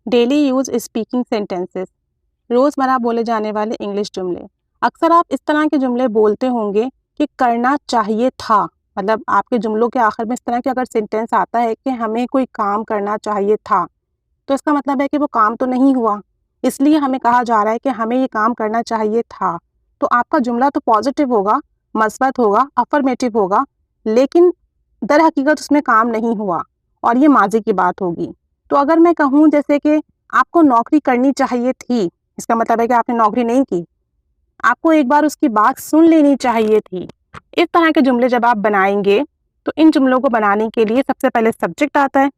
Daily use speaking sentences, रोज़मर्रा बोले जाने वाले इंग्लिश जुमले। अक्सर आप इस तरह के जुमले बोलते होंगे कि करना चाहिए था। मतलब आपके जुमलों के आखिर में इस तरह के अगर सेंटेंस आता है कि हमें कोई काम करना चाहिए था, तो इसका मतलब है कि वो काम तो नहीं हुआ, इसलिए हमें कहा जा रहा है कि हमें ये काम करना चाहिए था। तो आपका जुमला तो पॉजिटिव होगा, मस्बत होगा, अफर्मेटिव होगा, लेकिन दर हकीकत उसमें काम नहीं हुआ और ये माजी की बात होगी। तो अगर मैं कहूँ जैसे कि आपको नौकरी करनी चाहिए थी, इसका मतलब है कि आपने नौकरी नहीं की। आपको एक बार उसकी बात सुन लेनी चाहिए थी। इस तरह के जुमले जब आप बनाएंगे, तो इन जुमलों को बनाने के लिए सबसे पहले सब्जेक्ट आता है,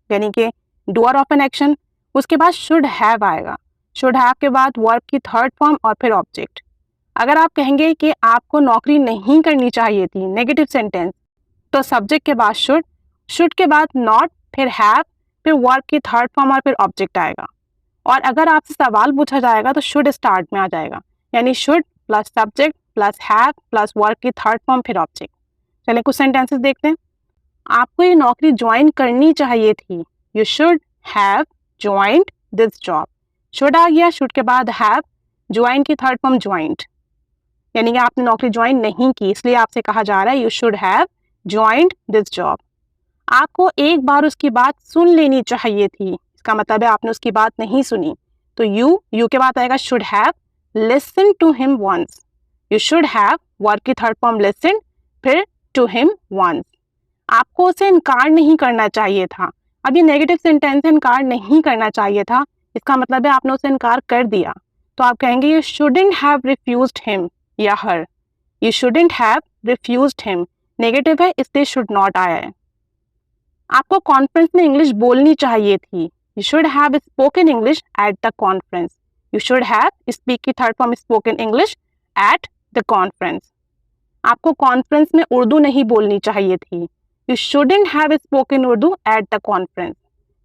यानी कि डूअर ऑफ एन एक्शन। उसके बाद शुड हैव आएगा। शुड हैव के बाद वर्ब की थर्ड फॉर्म और फिर ऑब्जेक्ट। अगर आप कहेंगे कि आपको नौकरी नहीं करनी चाहिए थी, नेगेटिव सेंटेंस, तो सब्जेक्ट के बाद शुड के बाद नॉट, फिर हैव, फिर वर्ब की थर्ड फॉर्म और फिर ऑब्जेक्ट आएगा। और अगर आपसे सवाल पूछा जाएगा तो शुड स्टार्ट में आ जाएगा, यानी should plus subject plus have plus verb की थर्ड फॉर्म फिर ऑब्जेक्ट। चलिए कुछ सेंटेंसेस देखते हैं। आपको ये नौकरी ज्वाइन करनी चाहिए थी। You should have joined this job. Should आ गया, शुड के बाद हैव, ज्वाइन की थर्ड फॉर्म ज्वाइंड, यानी कि आपने नौकरी ज्वाइन नहीं की, इसलिए आपसे कहा जा रहा है you should have joined this job. आपको एक बार उसकी बात सुन लेनी चाहिए थी, इसका मतलब है आपने उसकी बात नहीं सुनी। तो यू के बाद आएगा should have, listen to him once. You should have, verb की थर्ड फॉर्म लिसन, फिर टू हिम वंस। आपको उसे इनकार नहीं करना चाहिए था। अब ये नेगेटिव सेंटेंस है, इनकार नहीं करना चाहिए था, इसका मतलब है आपने उसे इनकार कर दिया। तो आप कहेंगे you shouldn't have refused him या हर। You shouldn't have refused him, negative है इसलिए शुड नॉट आया है। आपको कॉन्फ्रेंस में इंग्लिश बोलनी चाहिए थी। You should have spoken English at the conference. You should have, speak की third form spoken English, at the conference. आपको कॉन्फ्रेंस में उर्दू नहीं बोलनी चाहिए थी। You shouldn't have spoken Urdu at the conference.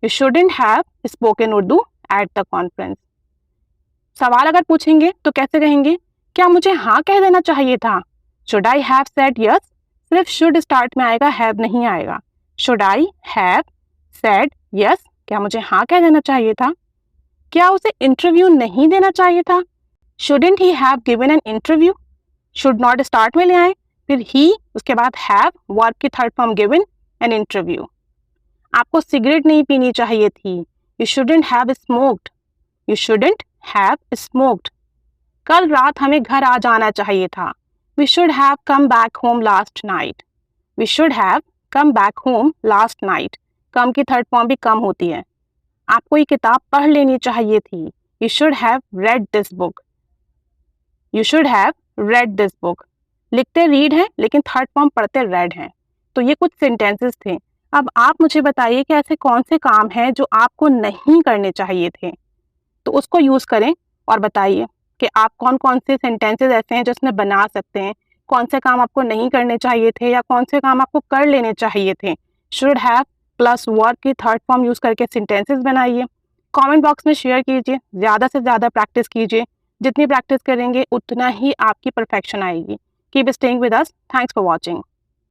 You shouldn't have spoken Urdu at the conference. सवाल अगर पूछेंगे तो कैसे कहेंगे? क्या मुझे हाँ कह देना चाहिए था? Should I have said yes? सिर्फ शुड स्टार्ट में आएगा, हैव नहीं आएगा। Should I have said yes? क्या मुझे हाँ कह देना चाहिए था? क्या उसे इंटरव्यू नहीं देना चाहिए था? Shouldn't he have given an interview? Should not start में ले आए, फिर ही, उसके बाद हैव, वर्ब की third form given an interview. आपको सिगरेट नहीं पीनी चाहिए थी। You shouldn't have smoked. You shouldn't have smoked. कल रात हमें घर आ जाना चाहिए था। We should have come back home last night. We should have come back home last night. Come की थर्ड फॉर्म भी कम होती है। आपको ये किताब पढ़ लेनी चाहिए थी। You should have read this book. You should have read this book. लिखते रीड है लेकिन थर्ड फॉर्म पढ़ते रेड है। तो ये कुछ सेंटेंसेस थे। अब आप मुझे बताइए कि ऐसे कौन से काम हैं जो आपको नहीं करने चाहिए थे, तो उसको यूज करें और बताइए कि आप कौन कौन से सेंटेंसेस ऐसे हैं जो इसमें बना सकते हैं, कौन से काम आपको नहीं करने चाहिए थे या कौन से काम आपको कर लेने चाहिए थे। शुड हैव प्लस वर्ब की थर्ड फॉर्म यूज करके सेंटेंसेस बनाइए। कमेंट बॉक्स में शेयर कीजिए, ज़्यादा से ज़्यादा प्रैक्टिस कीजिए। जितनी प्रैक्टिस करेंगे उतना ही आपकी परफेक्शन आएगी। Keep staying with us. Thanks for watching.